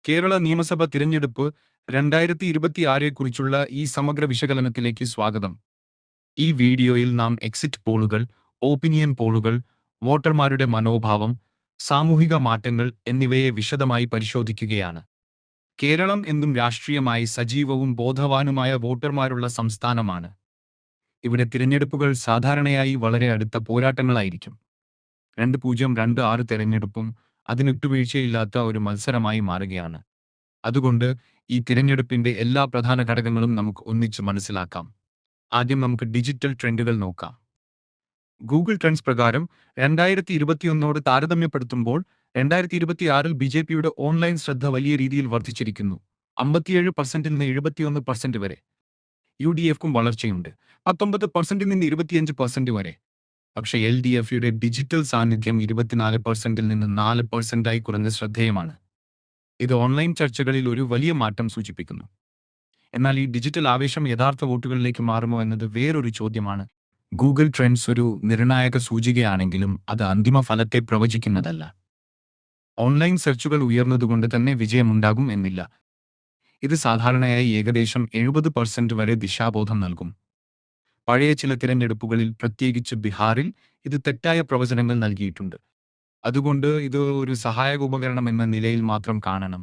കേരള നിയമസഭ തിരഞ്ഞെടുപ്പ് 2026-ക്കുറിച്ചുള്ള ഈ സമഗ്ര വിശകലനത്തിലേക്ക് സ്വാഗതം. ഈ വീഡിയോയിൽ നാം എക്സിറ്റ് പോളുകൾ, ഒപ്പീനിയൻ പോളുകൾ, വോട്ടർമാരുടെ മനോഭാവം, സാമൂഹിക മാറ്റങ്ങൾ എന്നിവയെ വിശദമായി പരിശോധിക്കുകയാണ്. കേരളം എന്നും രാഷ്ട്രീയമായി സജീവവും ബോധവാനുമായ വോട്ടർമാരുള്ള സംസ്ഥാനമാണ്. ഇവിടെ തിരഞ്ഞെടുപ്പുകൾ സാധാരണയായി വളരെ അടുത്ത പോരാട്ടങ്ങളായിരിക്കും. 2026 തെരഞ്ഞെടുപ്പും അതിനൊട്ടുവീഴ്ചയില്ലാത്ത ഒരു മത്സരമായി മാറുകയാണ്. അതുകൊണ്ട് ഈ തിരഞ്ഞെടുപ്പിന്റെ എല്ലാ പ്രധാന ഘടകങ്ങളും നമുക്ക് ഒന്നിച്ച് മനസ്സിലാക്കാം. ആദ്യം നമുക്ക് ഡിജിറ്റൽ ട്രെൻഡുകൾ നോക്കാം. ഗൂഗിൾ ട്രെൻഡ്സ് പ്രകാരം 2021 താരതമ്യപ്പെടുത്തുമ്പോൾ 2026 ബി.ജെ.പിയുടെ ഓൺലൈൻ ശ്രദ്ധ വലിയ രീതിയിൽ വർദ്ധിച്ചിരിക്കുന്നു. 57% നിന്ന് 71% വരെ. യു.ഡി.എഫ്ക്കും വളർച്ചയുണ്ട്, 19% നിന്ന് 25% വരെ. പക്ഷേ എൽ.ഡി.എഫിയുടെ ഡിജിറ്റൽ സാന്നിധ്യം 24% നിന്ന് 4% കുറഞ്ഞ ശ്രദ്ധേയമാണ്. ഇത് ഓൺലൈൻ ചർച്ചകളിൽ ഒരു വലിയ മാറ്റം സൂചിപ്പിക്കുന്നു. എന്നാൽ ഈ ഡിജിറ്റൽ ആവേശം യഥാർത്ഥ വോട്ടുകളിലേക്ക് മാറുമോ എന്നത് വേറൊരു ചോദ്യമാണ്. ഗൂഗിൾ ട്രെൻഡ്സ് ഒരു നിർണായക സൂചികയാണെങ്കിലും അത് അന്തിമ ഫലത്തെ പ്രവചിക്കുന്നതല്ല. ഓൺലൈൻ സെർച്ചുകൾ ഉയർന്നതുകൊണ്ട് തന്നെ വിജയമുണ്ടാകും എന്നില്ല. ഇത് സാധാരണയായി ഏകദേശം 70% വരെ ദിശാബോധം നൽകും. പഴയ ചില തിരഞ്ഞെടുപ്പുകളിൽ, പ്രത്യേകിച്ച് ബീഹാറിൽ, ഇത് തെറ്റായ പ്രവചനങ്ങൾ നൽകിയിട്ടുണ്ട്. അതുകൊണ്ട് ഇത് ഒരു സഹായക ഉപകരണം എന്ന നിലയിൽ മാത്രം കാണണം.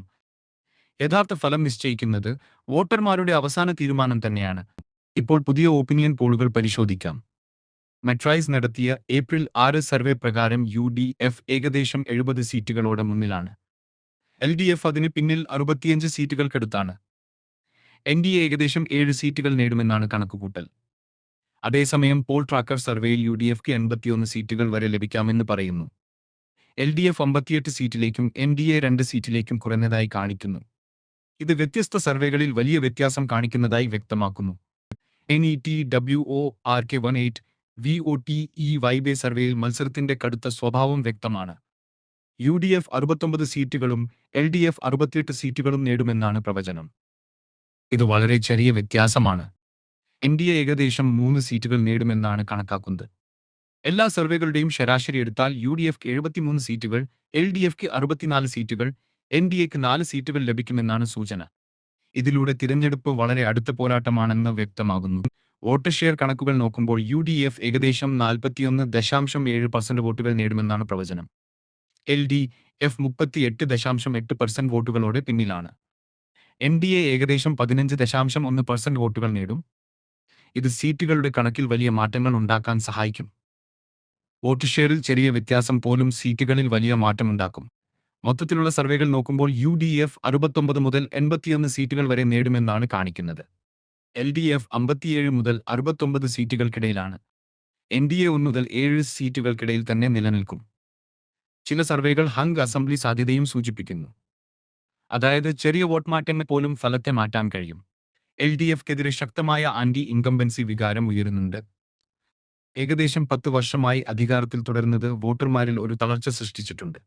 യഥാർത്ഥ ഫലം നിശ്ചയിക്കുന്നത് വോട്ടർമാരുടെ അവസാന തീരുമാനം തന്നെയാണ്. ഇപ്പോൾ പുതിയ ഒപ്പീനിയൻ പോളുകൾ പരിശോധിക്കാം. മെട്രൈസ് നടത്തിയ ഏപ്രിൽ 6 സർവേ പ്രകാരം യു.ഡി.എഫ് ഏകദേശം 70 സീറ്റുകളോടെ മുന്നിലാണ്. എൽ.ഡി.എഫ് അതിന് പിന്നിൽ 65 സീറ്റുകൾക്കടുത്താണ്. എൻ.ഡി.എ ഏകദേശം 7 സീറ്റുകൾ നേടുമെന്നാണ് കണക്കുകൂട്ടൽ. അതേസമയം പോൾ ട്രാക്കർ സർവേയിൽ യു.ഡി.എഫ്ക്ക് 81 സീറ്റുകൾ വരെ ലഭിക്കാമെന്ന് പറയുന്നു. എൽ.ഡി.എഫ് 58 സീറ്റിലേക്കും എൻ.ഡി.എ 2 സീറ്റിലേക്കും കുറഞ്ഞതായി കാണിക്കുന്നു. ഇത് വ്യത്യസ്ത സർവേകളിൽ വലിയ വ്യത്യാസം കാണിക്കുന്നതായി വ്യക്തമാക്കുന്നു. NETWORK18 VOTE സർവേയിൽ മത്സരത്തിന്റെ കടുത്ത സ്വഭാവം വ്യക്തമാണ്. യു.ഡി.എഫ് 69 സീറ്റുകളും എൽ.ഡി.എഫ് 68 സീറ്റുകളും നേടുമെന്നാണ് പ്രവചനം. ഇത് വളരെ ചെറിയ വ്യത്യാസമാണ്. എൻ.ഡി.എ ഏകദേശം 3 സീറ്റുകൾ നേടുമെന്നാണ് കണക്കാക്കുന്നത്. എല്ലാ സർവേകളുടെയും ശരാശരി എടുത്താൽ യു.ഡി.എഫ്ക്ക് 73 സീറ്റുകൾ, എൽ.ഡി.എഫ്ക്ക് 64 സീറ്റുകൾ, എൻ.ഡി.എക്ക് 4 സീറ്റുകൾ ലഭിക്കുമെന്നാണ് സൂചന. ഇതിലൂടെ തിരഞ്ഞെടുപ്പ് വളരെ അടുത്ത പോരാട്ടമാണെന്ന് വ്യക്തമാകുന്നു. വോട്ട് ഷെയർ കണക്കുകൾ നോക്കുമ്പോൾ യു.ഡി.എഫ് ഏകദേശം 41.7% വോട്ടുകൾ നേടുമെന്നാണ് പ്രവചനം. എൽ.ഡി.എഫ് 38.8% വോട്ടുകളോടെ പിന്നിലാണ്. എൻ.ഡി.എ ഏകദേശം 15.1% വോട്ടുകൾ നേടും. ഇത് സീറ്റുകളുടെ കണക്കിൽ വലിയ മാറ്റങ്ങൾ ഉണ്ടാക്കാൻ സഹായിക്കും. വോട്ട് ഷെയറിൽ ചെറിയ വ്യത്യാസം പോലും സീറ്റുകളിൽ വലിയ മാറ്റമുണ്ടാക്കും. മൊത്തത്തിലുള്ള സർവേകൾ നോക്കുമ്പോൾ യു.ഡി.എഫ് 69 മുതൽ 81 സീറ്റുകൾ വരെ നേടുമെന്നാണ് കാണിക്കുന്നത്. എൽ.ഡി.എഫ് 57 മുതൽ 69 സീറ്റുകൾക്കിടയിലാണ്. എൻ.ഡി.എ 1 മുതൽ 7 സീറ്റുകൾക്കിടയിൽ തന്നെ നിലനിൽക്കും. ചില സർവേകൾ ഹംഗ് അസംബ്ലി സാധ്യതയും സൂചിപ്പിക്കുന്നു. അതായത് ചെറിയ വോട്ട് മാറ്റങ്ങൾ പോലും ഫലത്തെ മാറ്റാൻ കഴിയും. എൽ.ഡി.എഫ്ക്കെതിരെ ശക്തമായ ആന്റി ഇൻകംബൻസി വികാരം ഉയരുന്നുണ്ട്. ഏകദേശം 10 വർഷമായി അധികാരത്തിൽ തുടരുന്നത് വോട്ടർമാരിൽ ഒരു തളർച്ച സൃഷ്ടിച്ചിട്ടുണ്ട്.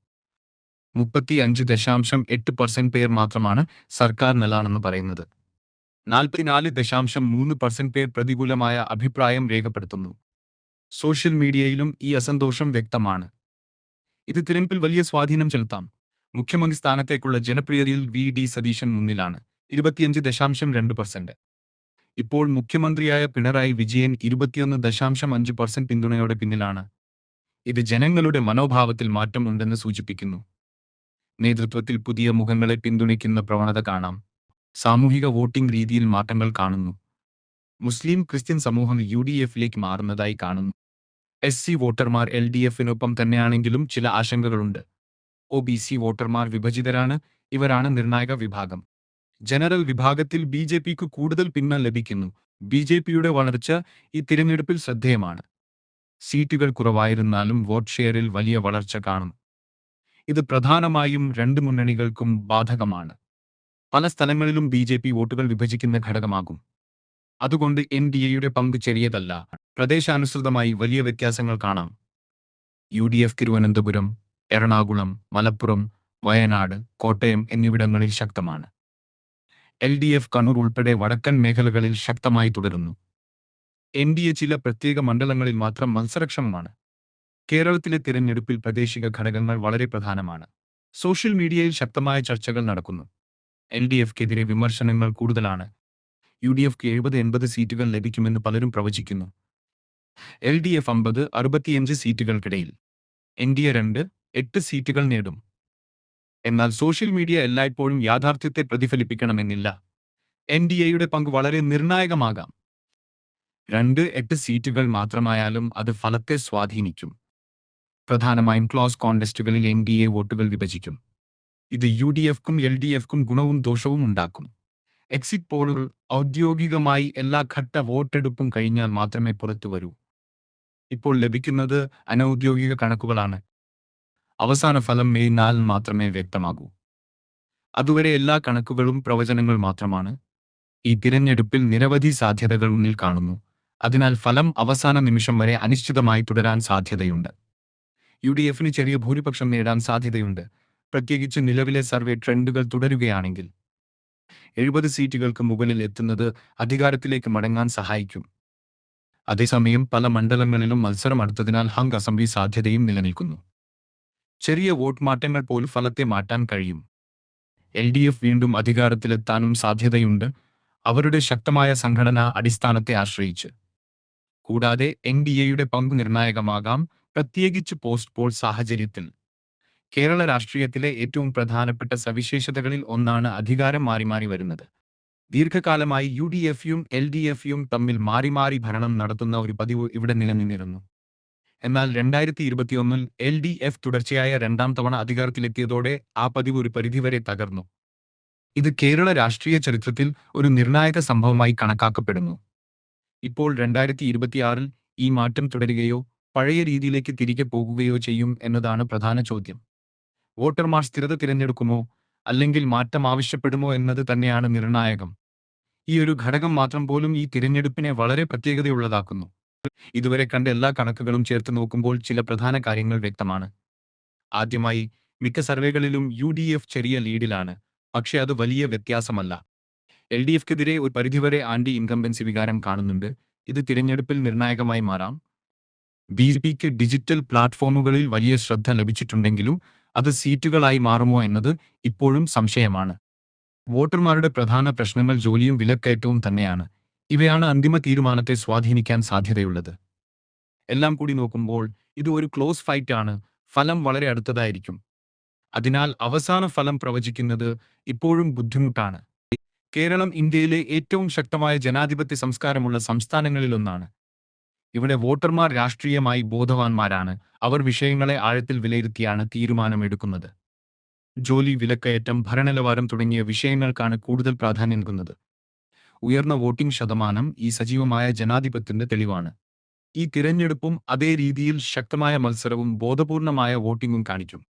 35.8% പേർ മാത്രമാണ് സർക്കാർ നല്ലതാണെന്ന് പറയുന്നത്. 44.3% പേർ പ്രതികൂലമായ അഭിപ്രായം രേഖപ്പെടുത്തുന്നു. സോഷ്യൽ മീഡിയയിലും ഈ അസന്തോഷം വ്യക്തമാണ്. ഇത് തിരഞ്ഞെടുപ്പിൽ വലിയ സ്വാധീനം ചെലുത്താം. മുഖ്യമന്ത്രി സ്ഥാനത്തേക്കുള്ള ജനപ്രിയതയിൽ വി.ഡി. സതീശൻ മുന്നിലാണ്, 25.2%. ഇപ്പോൾ മുഖ്യമന്ത്രിയായ പിണറായി വിജയൻ 21.5% പിന്തുണയോടെ പിന്നിലാണ്. ഇത് ജനങ്ങളുടെ മനോഭാവത്തിൽ മാറ്റം ഉണ്ടെന്ന് സൂചിപ്പിക്കുന്നു. നേതൃത്വത്തിൽ പുതിയ മുഖങ്ങളെ പിന്തുണയ്ക്കുന്ന പ്രവണത കാണാം. സാമൂഹിക വോട്ടിംഗ് രീതിയിൽ മാറ്റങ്ങൾ കാണുന്നു. മുസ്ലിം ക്രിസ്ത്യൻ സമൂഹം യു.ഡി.എഫിലേക്ക് മാറുന്നതായി കാണുന്നു. എസ്.സി വോട്ടർമാർ എൽ.ഡി.എഫിനൊപ്പം തന്നെയാണെങ്കിലും ചില ആശങ്കകളുണ്ട്. ഒ.ബി.സി വോട്ടർമാർ വിഭജിതരാണ്. ഇവരാണ് നിർണായക വിഭാഗം. ജനറൽ വിഭാഗത്തിൽ ബി.ജെ.പിക്ക് കൂടുതൽ പിന്തുണ ലഭിക്കുന്നു. ബി.ജെ.പിയുടെ വളർച്ച ഈ തിരഞ്ഞെടുപ്പിൽ ശ്രദ്ധേയമാണ്. സീറ്റുകൾ കുറവായിരുന്നാലും വോട്ട് ഷെയറിൽ വലിയ വളർച്ച കാണും. ഇത് പ്രധാനമായും 2 മുന്നണികൾക്കും ബാധകമാണ്. പല സ്ഥലങ്ങളിലും ബി.ജെ.പി വോട്ടുകൾ വിഭജിക്കുന്ന ഘടകമാകും. അതുകൊണ്ട് എൻ.ഡി.എയുടെ പങ്ക് ചെറിയതല്ല. പ്രദേശാനുസൃതമായി വലിയ വ്യത്യാസങ്ങൾ കാണാം. യു.ഡി.എഫ് തിരുവനന്തപുരം, എറണാകുളം, മലപ്പുറം, വയനാട്, കോട്ടയം എന്നിവിടങ്ങളിൽ ശക്തമാണ്. എൽ.ഡി.എഫ് കണ്ണൂർ ഉൾപ്പെടെ വടക്കൻ മേഖലകളിൽ ശക്തമായി തുടരുന്നു. എൻ.ഡി.എ ചില പ്രത്യേക മണ്ഡലങ്ങളിൽ മാത്രം മത്സരക്ഷമമാണ്. കേരളത്തിലെ തിരഞ്ഞെടുപ്പിൽ പ്രാദേശിക ഘടകങ്ങൾ വളരെ പ്രധാനമാണ്. സോഷ്യൽ മീഡിയയിൽ ശക്തമായ ചർച്ചകൾ നടക്കുന്നു. LDFക്കെതിരെ വിമർശനങ്ങൾ കൂടുതലാണ്. UDFക്ക് 70-80 സീറ്റുകൾ ലഭിക്കുമെന്ന് പലരും പ്രവചിക്കുന്നു. LDF 50-65 സീറ്റുകൾക്കിടയിൽ, NDA 2-8 സീറ്റുകൾ നേടും. എന്നാൽ സോഷ്യൽ മീഡിയ എല്ലായ്പ്പോഴും യാഥാർത്ഥ്യത്തെ പ്രതിഫലിപ്പിക്കണമെന്നില്ല. NDAയുടെ പങ്ക് വളരെ നിർണായകമാകാം. 2-8 സീറ്റുകൾ മാത്രമായാലും അത് ഫലത്തെ സ്വാധീനിക്കും. പ്രധാനമായും ക്ലോസ് കോൺടെസ്റ്റുകളിൽ NDA വോട്ടുകൾ വിഭജിക്കും. ഇത് UDFക്കും LDFക്കും ഗുണവും ദോഷവും ഉണ്ടാക്കും. എക്സിറ്റ് പോളുകൾ ഔദ്യോഗികമായി എല്ലാ ഘട്ട വോട്ടെടുപ്പും കഴിഞ്ഞാൽ മാത്രമേ പുറത്തുവരൂ. ഇപ്പോൾ ലഭിക്കുന്നത് അനൗദ്യോഗിക കണക്കുകളാണ്. അവസാന ഫലം മെയ് 4 മാത്രമേ വ്യക്തമാകൂ. അതുവരെ എല്ലാ കണക്കുകളും പ്രവചനങ്ങൾ മാത്രമാണ്. ഈ തിരഞ്ഞെടുപ്പിൽ നിരവധി സാധ്യതകൾ മുന്നിൽ കാണുന്നു. അതിനാൽ ഫലം അവസാന നിമിഷം വരെ അനിശ്ചിതമായി തുടരാൻ സാധ്യതയുണ്ട്. UDFന് ചെറിയ ഭൂരിപക്ഷം നേടാൻ സാധ്യതയുണ്ട്, പ്രത്യേകിച്ച് നിലവിലെ സർവേ ട്രെൻഡുകൾ തുടരുകയാണെങ്കിൽ. 70 സീറ്റുകൾക്ക് മുകളിൽ എത്തുന്നത് അധികാരത്തിലേക്ക് മടങ്ങാൻ സഹായിക്കും. അതേസമയം പല മണ്ഡലങ്ങളിലും മത്സരം അടുത്തതിനാൽ ഹംഗ് അസംബ്ലി സാധ്യതയും നിലനിൽക്കുന്നു. ചെറിയ വോട്ട് മാറ്റങ്ങൾ പോലും ഫലത്തെ മാറ്റാൻ കഴിയും. LDF വീണ്ടും അധികാരത്തിലെത്താനും സാധ്യതയുണ്ട്, അവരുടെ ശക്തമായ സംഘടനാ അടിസ്ഥാനത്തെ ആശ്രയിച്ച്. കൂടാതെ NDAയുടെ പങ്ക് നിർണായകമാകാം, പ്രത്യേകിച്ച് പോസ്റ്റ് പോൾ സാഹചര്യത്തിൽ. കേരള രാഷ്ട്രീയത്തിലെ ഏറ്റവും പ്രധാനപ്പെട്ട സവിശേഷതകളിൽ ഒന്നാണ് അധികാരം മാറി വരുന്നത്. ദീർഘകാലമായി UDFയും LDFയും തമ്മിൽ മാറി ഭരണം നടത്തുന്ന ഒരു പതിവ് ഇവിടെ നിലനിന്നിരുന്നു. എന്നാൽ 2021-ൽ LDF തുടർച്ചയായ 2ാം തവണ അധികാരത്തിലെത്തിയതോടെ ആ പതിവ് ഒരു പരിധിവരെ തകർന്നു. ഇത് കേരള രാഷ്ട്രീയ ചരിത്രത്തിൽ ഒരു നിർണായക സംഭവമായി കണക്കാക്കപ്പെടുന്നു. ഇപ്പോൾ 2026-ൽ ഈ മാറ്റം തുടരുകയോ പഴയ രീതിയിലേക്ക് തിരികെ പോകുകയോ ചെയ്യും എന്നതാണ് പ്രധാന ചോദ്യം. വോട്ടർമാർ സ്ഥിരത തിരഞ്ഞെടുക്കുമോ അല്ലെങ്കിൽ മാറ്റം ആവശ്യപ്പെടുമോ എന്നത് തന്നെയാണ് നിർണായകം. ഈ ഒരു ഘടകം മാത്രം പോലും ഈ തിരഞ്ഞെടുപ്പിനെ വളരെ പ്രത്യേകതയുള്ളതാക്കുന്നു. ഇതുവരെ കണ്ട എല്ലാ കണക്കുകളും ചേർത്ത് നോക്കുമ്പോൾ ചില പ്രധാന കാര്യങ്ങൾ വ്യക്തമാണ്. ആദ്യമായി, മിക്ക സർവേകളിലും UDF ചെറിയ ലീഡിലാണ്, പക്ഷേ അത് വലിയ വ്യത്യാസമല്ല. LDFക്കെതിരെ ഒരു പരിധിവരെ ആന്റി ഇൻകംബൻസി വികാരം കാണുന്നുണ്ട്. ഇത് തിരഞ്ഞെടുപ്പിൽ നിർണായകമായി മാറാം. BJPക്ക് ഡിജിറ്റൽ പ്ലാറ്റ്ഫോമുകളിൽ വലിയ ശ്രദ്ധ ലഭിച്ചിട്ടുണ്ടെങ്കിലും അത് സീറ്റുകളായി മാറുമോ എന്നത് ഇപ്പോഴും സംശയമാണ്. വോട്ടർമാരുടെ പ്രധാന പ്രശ്നങ്ങൾ ജോലിയും വിലക്കയറ്റവും തന്നെയാണ്. ഇവയാണ് അന്തിമ തീരുമാനത്തെ സ്വാധീനിക്കാൻ സാധ്യതയുള്ളത്. എല്ലാം കൂടി നോക്കുമ്പോൾ ഇത് ഒരു ക്ലോസ് ഫൈറ്റ് ആണ്. ഫലം വളരെ അടുത്തതായിരിക്കും. അതിനാൽ അവസാന ഫലം പ്രവചിക്കുന്നത് ഇപ്പോഴും ബുദ്ധിമുട്ടാണ്. കേരളം ഇന്ത്യയിലെ ഏറ്റവും ശക്തമായ ജനാധിപത്യ സംസ്കാരമുള്ള സംസ്ഥാനങ്ങളിലൊന്നാണ്. ഇവിടെ വോട്ടർമാർ രാഷ്ട്രീയമായി ബോധവാന്മാരാണ്. അവർ വിഷയങ്ങളെ ആഴത്തിൽ വിലയിരുത്തിയാണ് തീരുമാനമെടുക്കുന്നത്. ജോലി, വിലക്കയറ്റം, ഭരണനിലവാരം തുടങ്ങിയ വിഷയങ്ങൾക്കാണ് കൂടുതൽ പ്രാധാന്യം നൽകുന്നത്. ഉയർന്ന വോട്ടിംഗ് ശതമാനം ഈ സജീവമായ ജനാധിപത്യത്തിന്റെ തെളിവാണ്. ഈ തിരഞ്ഞെടുപ്പും അതേ രീതിയിൽ ശക്തമായ മത്സരവും ബോധപൂർണമായ വോട്ടിംഗും കാണിക്കും.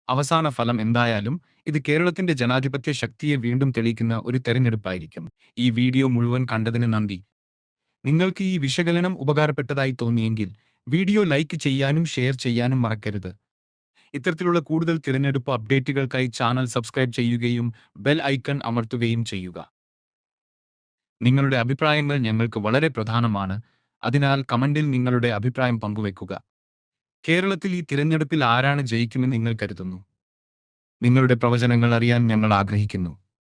അവസാന ഫലം എന്തായാലും ഇത് കേരളത്തിന്റെ ജനാധിപത്യ ശക്തിയെ വീണ്ടും തെളിയിക്കുന്ന ഒരു തെരഞ്ഞെടുപ്പായിരിക്കും. ഈ വീഡിയോ മുഴുവൻ കണ്ടതിന് നന്ദി. നിങ്ങൾക്ക് ഈ വിശകലനം ഉപകാരപ്പെട്ടതായി തോന്നിയെങ്കിൽ വീഡിയോ ലൈക്ക് ചെയ്യാനും ഷെയർ ചെയ്യാനും മറക്കരുത്. ഇത്തരത്തിലുള്ള കൂടുതൽ തിരഞ്ഞെടുപ്പ് അപ്ഡേറ്റുകൾക്കായി ചാനൽ സബ്സ്ക്രൈബ് ചെയ്യുകയും ബെൽ ഐക്കൺ അമർത്തുകയും ചെയ്യുക. നിങ്ങളുടെ അഭിപ്രായങ്ങൾ ഞങ്ങൾക്ക് വളരെ പ്രധാനമാണ്, അതിനാൽ കമന്റിൽ നിങ്ങളുടെ അഭിപ്രായം പങ്കുവെക്കുക. കേരളത്തിൽ ഈ തിരഞ്ഞെടുപ്പിൽ ആരാണ് ജയിക്കുമെന്ന് നിങ്ങൾ കരുതുന്നു? നിങ്ങളുടെ പ്രവചനങ്ങൾ അറിയാൻ ഞങ്ങൾ ആഗ്രഹിക്കുന്നു.